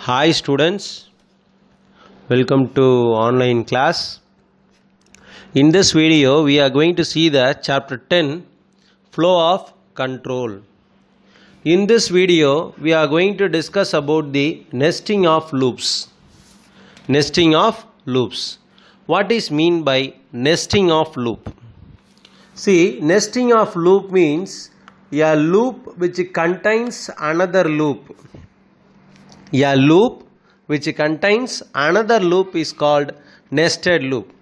Hi students, welcome to online class. In this video we are going to see the chapter 10 flow of control. In this video we are going to discuss about the nesting of loops. Nesting of loops. What is mean by nesting of loop? See, nesting of loop means a loop which contains another loop. A loop which contains another loop is called nested loop.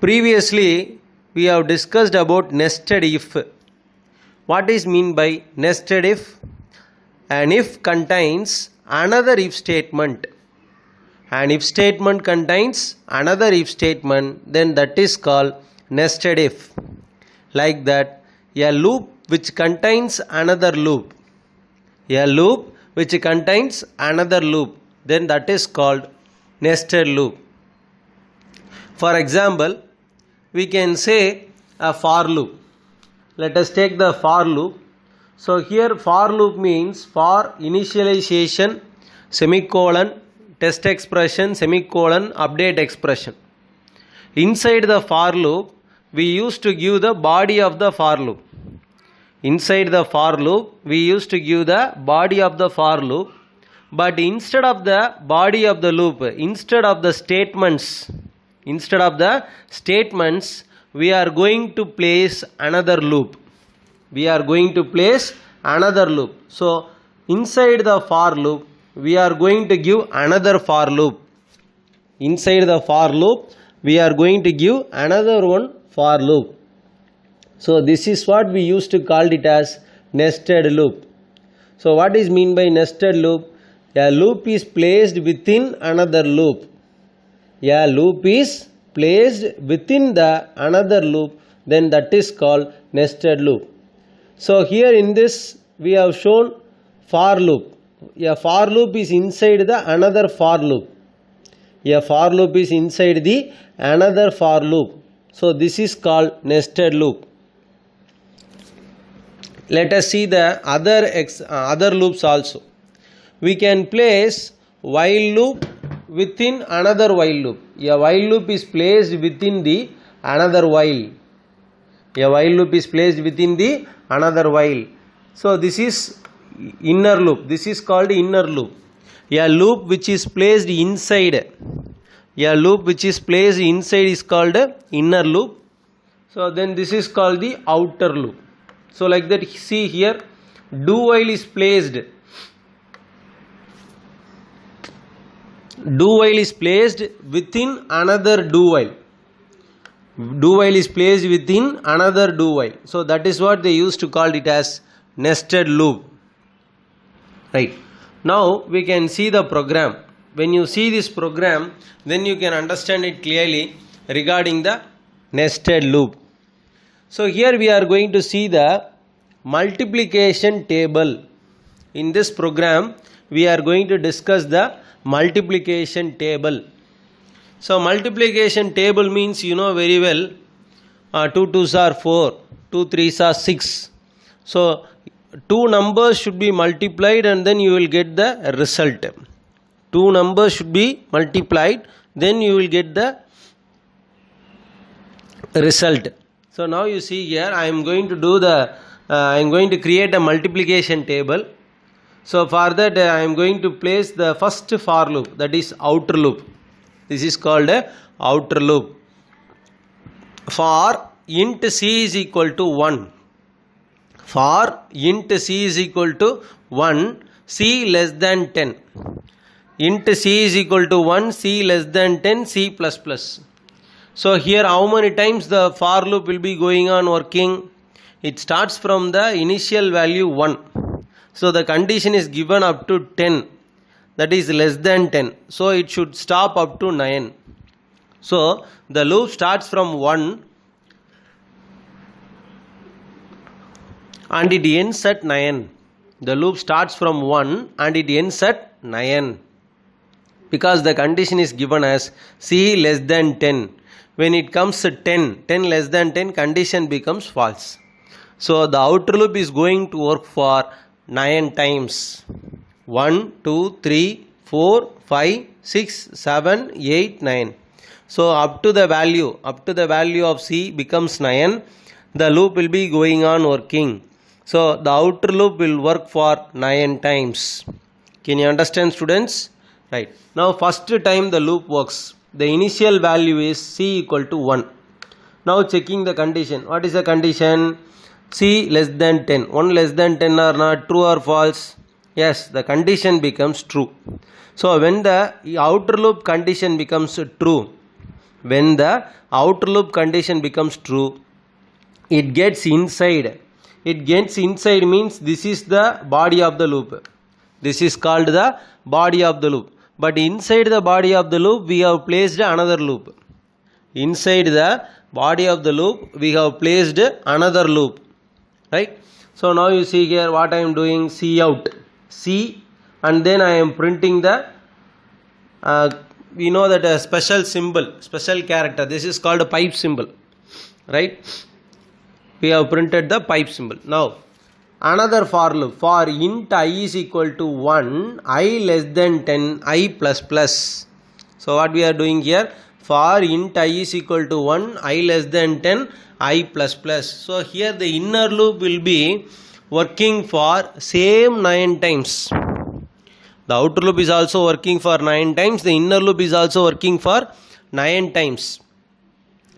Previously we have discussed about nested if. What is mean by nested if? An if contains another if statement. An if statement contains another if statement, then that is called nested if. Like that, a loop which contains another loop. A loop which contains another loop, then that is called nested loop. For example, we can say a for loop. Let us take the for loop. So here for loop means for initialization, semicolon, test expression, semicolon, update expression. Inside the for loop, we used to give the body of the for loop. Inside the for loop, we used to give the body of the for loop, but instead of the body of the loop, instead of the statements, we are going to place another loop. We are going to place another loop. So, inside the for loop, we are going to give another for loop. Inside the for loop, we are going to give another one for loop. So this is what we used to call it as nested loop. So what is mean by nested loop? A loop is placed within another loop. A loop is placed within the another loop, then that is called nested loop. So here in this we have shown for loop. A for loop is inside the another for loop. A for loop is inside the another for loop. So this is called nested loop. Let us see the other loops also. We can place while loop within another while loop. A while loop is placed within the another while. A while loop is placed within the another while. So this is inner loop. This is called inner loop. A loop which is placed inside. A loop which is placed inside is called inner loop. So then this is called the outer loop. So like that, see here, do while is placed. Do while is placed within another do while. Do while is placed within another do while. So that is what they used to call it as nested loop. Right. Now we can see the program. When you see this program, then you can understand it clearly regarding the nested loop. So here we are going to see the multiplication table. In this program, we are going to discuss the multiplication table. So multiplication table means you know very well, 2 2s are 4, 2 3s are 6. So two numbers should be multiplied and then you will get the result. Two numbers should be multiplied, then you will get the result. So now you see here, I am going to create a multiplication table. So for that I am going to place the first for loop, that is outer loop. This is called a outer loop. For int c is equal to 1. For int c is equal to 1, c less than 10. Int c is equal to 1, c less than 10, c plus plus. So here how many times the for loop will be going on working? It starts from the initial value 1. So the condition is given up to 10, that is less than 10. So it should stop up to 9. So the loop starts from 1 and it ends at 9. The loop starts from 1 and it ends at 9. Because the condition is given as c less than 10. When it comes to 10 less than 10, condition becomes false. So the outer loop is going to work for 9 times. 1, 2, 3, 4, 5, 6, 7, 8, 9. So up to the value of C becomes 9. The loop will be going on working. So the outer loop will work for 9 times. Can you understand, students? Right. Now first time the loop works. The initial value is C equal to 1. Now checking the condition. What is the condition? C less than 10. 1 less than 10 or not, true or false? Yes, the condition becomes true. So when the outer loop condition becomes true, it gets inside. It gets inside means this is the body of the loop. This is called the body of the loop. But inside the body of the loop, we have placed another loop. Inside the body of the loop, we have placed another loop. Right? So now you see here what I am doing. C out. C, and then I am printing the we know that a special symbol, special character. This is called a pipe symbol. Right? We have printed the pipe symbol. Now another for loop. For int I is equal to 1, I less than 10, I plus plus. So what we are doing here? For int I is equal to 1, I less than 10, I plus plus. So here the inner loop will be working for same 9 times. The outer loop is also working for 9 times. The inner loop is also working for 9 times.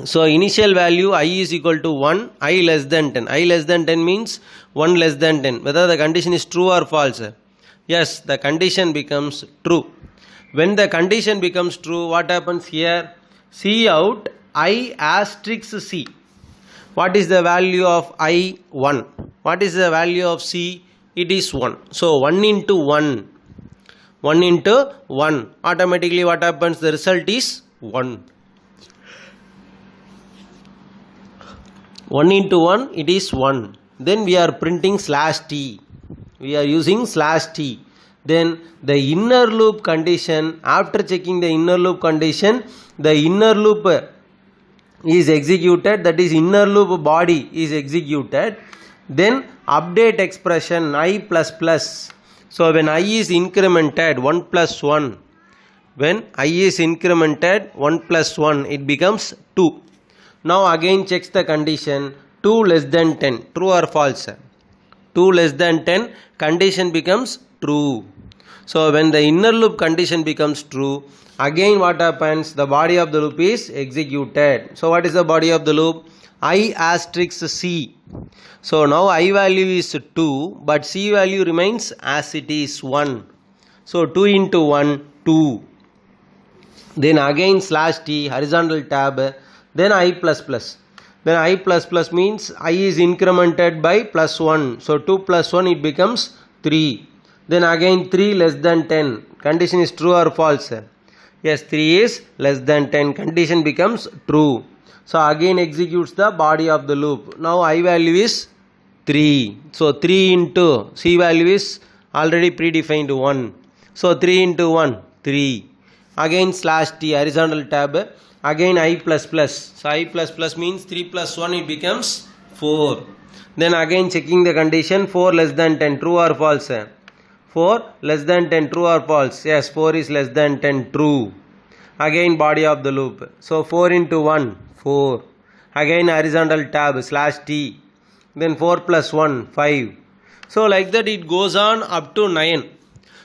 So initial value I is equal to 1, I less than 10. I less than 10 means 1 less than 10. Whether the condition is true or false? Yes, the condition becomes true. When the condition becomes true, what happens here? C out I asterisk C. What is the value of I? 1. What is the value of C? It is 1. So 1 into 1. 1 into 1. Automatically what happens? The result is 1. 1 into 1, it is 1. Then we are printing slash T. We are using slash T. Then the inner loop condition, after checking the inner loop condition, the inner loop is executed, that is inner loop body is executed. Then update expression I plus plus. So when I is incremented 1 plus 1, when I is incremented 1 plus 1, it becomes 2. Now again checks the condition 2 less than 10, true or false? 2 less than 10, condition becomes true. So when the inner loop condition becomes true, again what happens? The body of the loop is executed. So what is the body of the loop? I asterisk C. So now I value is 2, but C value remains as it is 1. So 2 into 1, 2. Then again slash T, horizontal tab. Then I plus plus. Then I plus plus means I is incremented by plus 1. So 2 plus 1, it becomes 3. Then again 3 less than 10. Condition is true or false? Yes, 3 is less than 10. Condition becomes true. So again executes the body of the loop. Now I value is 3. So 3 into C value is already predefined 1. So 3 into 1, 3. Again slash T, horizontal tab. Again I plus plus. So I plus plus means 3 plus 1, it becomes 4. Then again checking the condition 4 less than 10, true or false? 4 less than 10, true or false? Yes, 4 is less than 10, true. Again body of the loop. So 4 into 1, 4. Again horizontal tab slash T. Then 4 plus 1, 5. So like that it goes on up to 9.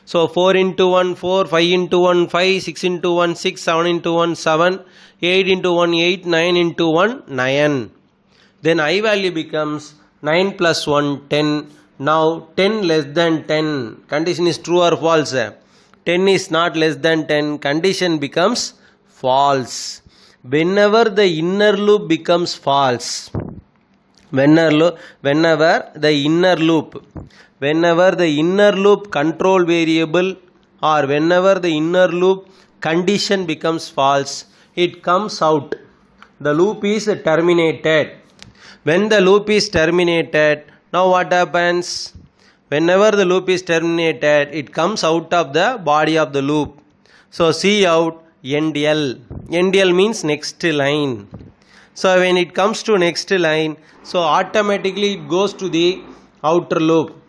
So 4 into 1, 4, 5 into 1, 5, 6 into 1, 6, 7 into 1, 7, 8 into 1, 8, 9 into 1, 9. Then I value becomes 9 plus 1, 10. Now 10 less than 10. Condition is true or false? 10 is not less than 10. Condition becomes false. Whenever the inner loop becomes false, whenever the inner loop control variable or whenever the inner loop condition becomes false, it comes out. The loop is terminated. When the loop is terminated, now what happens? Whenever the loop is terminated, it comes out of the body of the loop. So C out NDL. NDL means next line. So when it comes to next line, so automatically it goes to the outer loop.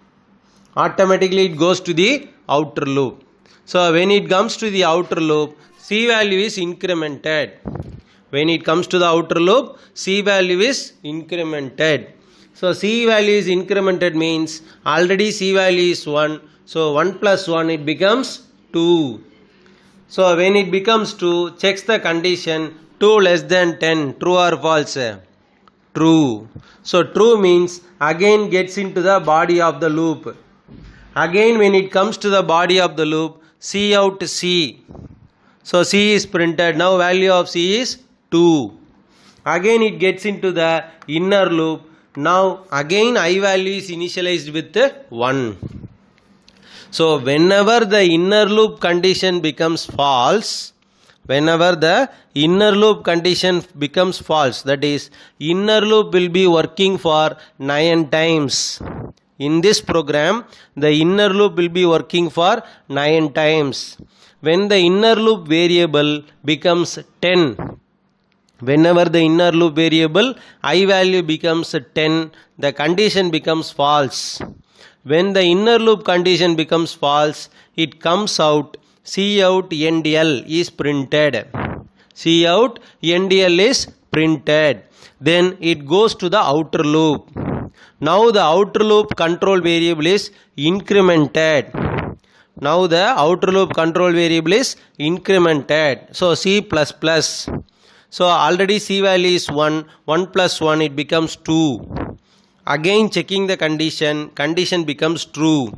So when it comes to the outer loop, C value is incremented. When it comes to the outer loop, C value is incremented. So C value is incremented means already C value is 1. So 1 plus 1 it becomes 2. So when it becomes 2, checks the condition 2 less than 10. True or false? True. So true means again gets into the body of the loop. Again when it comes to the body of the loop, C out C. So C is printed. Now value of C is 2. Again it gets into the inner loop. Now again I value is initialized with 1. So whenever the inner loop condition becomes false, whenever the inner loop condition becomes false, that is inner loop will be working for 9 times. In this program, the inner loop will be working for 9 times. When the inner loop variable becomes 10, whenever the inner loop variable I value becomes 10, the condition becomes false. When the inner loop condition becomes false, it comes out C out NDL is printed. C out NDL is printed. Then it goes to the outer loop. Now the outer loop control variable is incremented. Now the outer loop control variable is incremented. So C++. So already C value is 1. 1 plus 1 it becomes 2. Again checking the condition becomes true.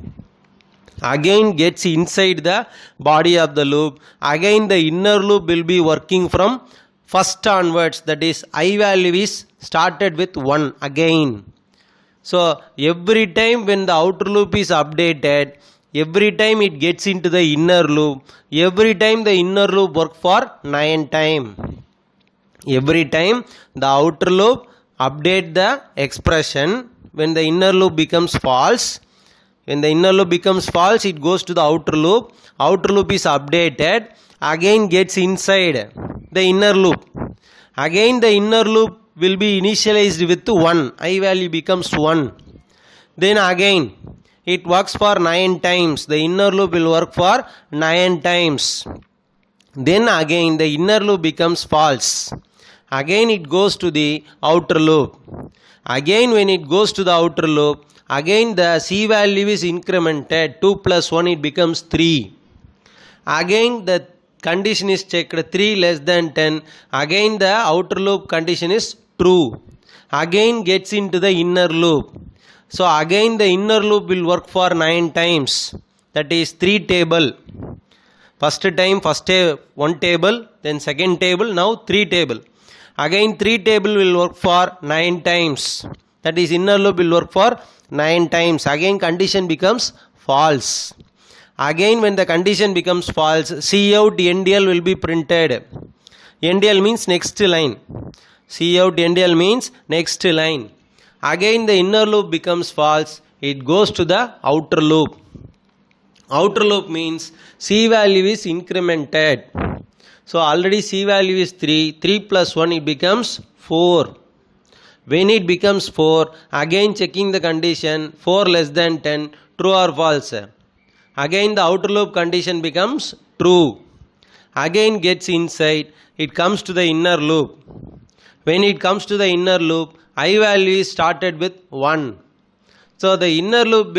Again gets inside the body of the loop. Again the inner loop will be working from first onwards, that is I value is started with 1 again. So every time when the outer loop is updated, every time it gets into the inner loop, every time the inner loop work for 9 times. Every time the outer loop update the expression, when the inner loop becomes false, when the inner loop becomes false, it goes to the outer loop. Outer loop is updated, again gets inside the inner loop. Again the inner loop will be initialized with 1. I value becomes 1. Then again it works for 9 times. The inner loop will work for 9 times. Then again the inner loop becomes false. Again it goes to the outer loop. Again when it goes to the outer loop, again the C value is incremented. 2 plus 1 it becomes 3. Again the condition is checked 3 less than 10. Again the outer loop condition is true. Again gets into the inner loop. So again the inner loop will work for 9 times. That is 3 table. First 1 table, then second table, now 3 table. Again 3 table will work for 9 times. That is inner loop will work for 9 times. Again condition becomes false. Again when the condition becomes false, C out NDL will be printed. NDL means next line. C out NDL means next line. Again the inner loop becomes false. It goes to the outer loop. Outer loop means C value is incremented. So already C value is 3. 3 plus 1 it becomes 4. When it becomes 4, again checking the condition 4 less than 10, true or false. Again the outer loop condition becomes true. Again gets inside, it comes to the inner loop. When it comes to the inner loop, I value is started with 1. So the inner loop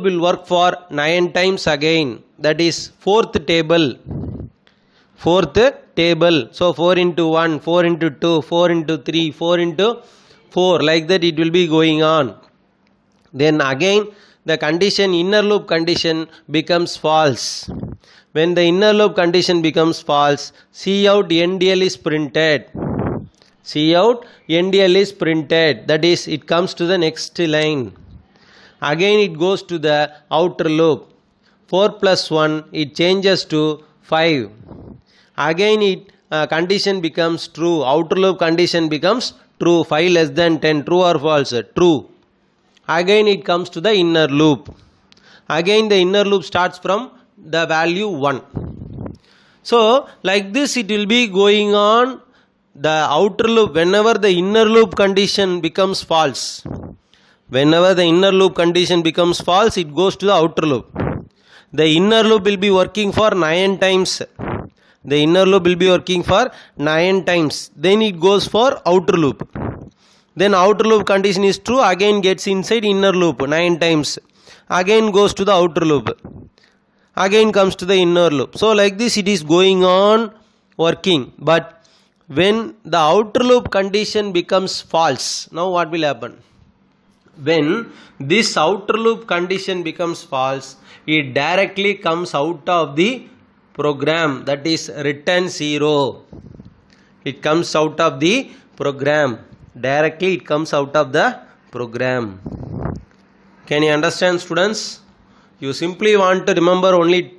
will work for 9 times again. That is 4th table. 4th table. So 4 into 1, 4 into 2, 4 into 3, 4 into 4. Like that it will be going on. Then again the condition, inner loop condition becomes false. When the inner loop condition becomes false, C out NDL is printed. C out NDL is printed. That is it comes to the next line. Again it goes to the outer loop. 4 plus 1 it changes to 5. Again it condition becomes true. Outer loop condition becomes true. 5 less than 10. True or false? True. Again it comes to the inner loop. Again the inner loop starts from the value 1. So like this it will be going on. The outer loop, whenever the inner loop condition becomes false, whenever the inner loop condition becomes false, it goes to the outer loop. the inner loop will be working for 9 times. The inner loop will be working for 9 times. Then it goes for outer loop. Then outer loop condition is true, again gets inside inner loop 9 times. Again goes to the outer loop. Again comes to the inner loop. So like this it is going on working. But when the outer loop condition becomes false, now what will happen? When this outer loop condition becomes false, it directly comes out of the program, that is return 0. It comes out of the program. Directly it comes out of the program. Can you understand, students? You simply want to remember only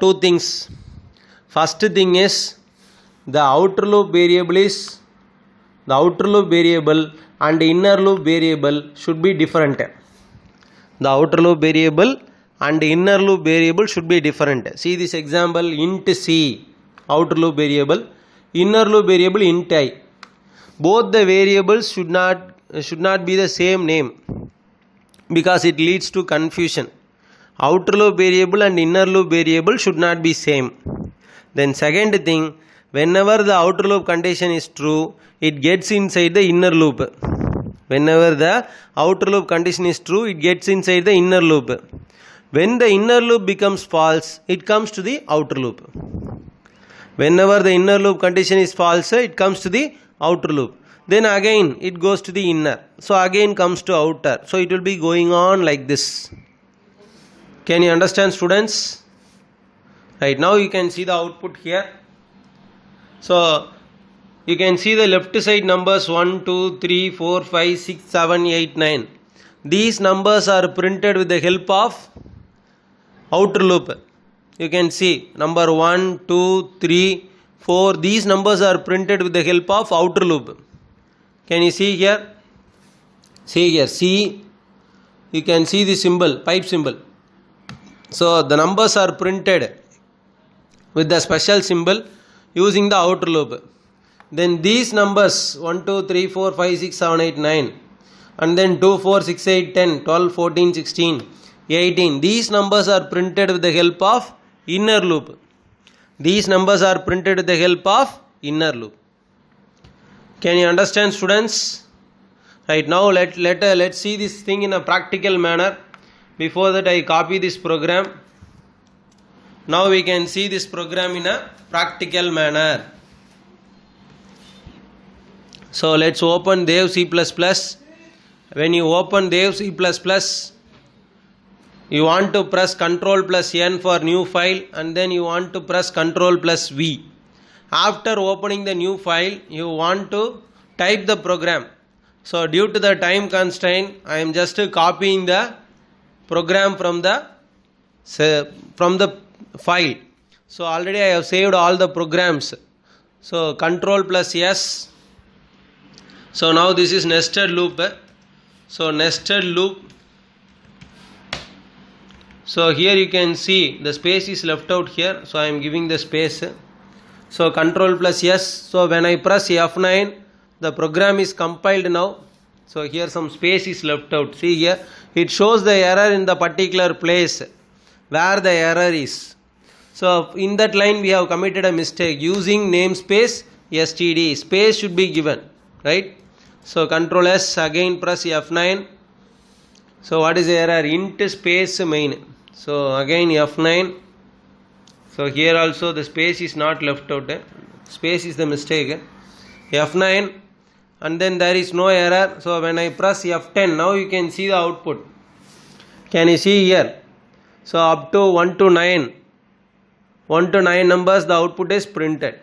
two things. First thing is the outer loop variable and inner loop variable should be different. The outer loop variable and inner loop variable should be different. See this example, int c, outer loop variable, inner loop variable int I. Both the variables should not be the same name, because it leads to confusion. Outer loop variable and inner loop variable should not be same. Then second thing, whenever the outer loop condition is true, it gets inside the inner loop. Whenever the outer loop condition is true, it gets inside the inner loop. When the inner loop becomes false, it comes to the outer loop. Whenever the inner loop condition is false, it comes to the outer loop. Then again it goes to the inner. So again comes to outer. So it will be going on like this. Can you understand, students? Right, now you can see the output here. So you can see the left side numbers 1, 2, 3, 4, 5, 6, 7, 8, 9. These numbers are printed with the help of outer loop. You can see number 1, 2, 3, 4. These numbers are printed with the help of outer loop. Can you see here? See here, see. You can see the symbol, pipe symbol. So the numbers are printed with the special symbol using the outer loop. Then these numbers 1, 2, 3, 4, 5, 6, 7, 8, 9, and then 2, 4, 6, 8, 10, 12, 14, 16, 18. These numbers are printed with the help of inner loop. These numbers are printed with the help of inner loop. Can you understand, students? Right, now let's see this thing in a practical manner. Before that, I copy this program. Now we can see this program in a practical manner. So let's open Dev C++. When you open Dev C++, you want to press Ctrl+ N for new file, and then you want to press Ctrl+ V. After opening the new file, you want to type the program. So due to the time constraint, I am just copying the program from the file. So already I have saved all the programs. So Ctrl+ S. So now this is nested loop. So nested loop. So here you can see the space is left out here. So I am giving the space. So Ctrl+ S. So when I press F9, the program is compiled now. So here some space is left out. See here, it shows the error in the particular place where the error is. So in that line we have committed a mistake. Using namespace std, space should be given, right? So Ctrl S, again press F9. So what is the error? Int space main. So again F9. So here also the space is not left out. Space is the mistake. F9, and then there is no error. So when I press F10, now you can see the output. Can you see here? So up to 1 to 9 numbers, the output is printed.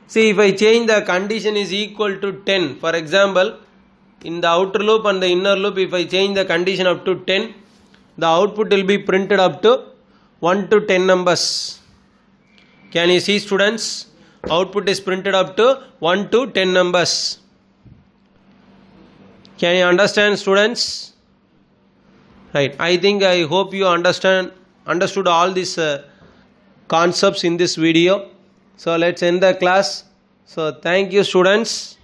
See, if I change the condition is equal to 10, for example, in the outer loop and the inner loop, if I change the condition up to 10, the output will be printed up to 1 to 10 numbers. Can you see, students? Output is printed up to 1 to 10 numbers. Can you understand, students? Right. I hope you understood all these concepts in this video. So let's end the class. So thank you, students.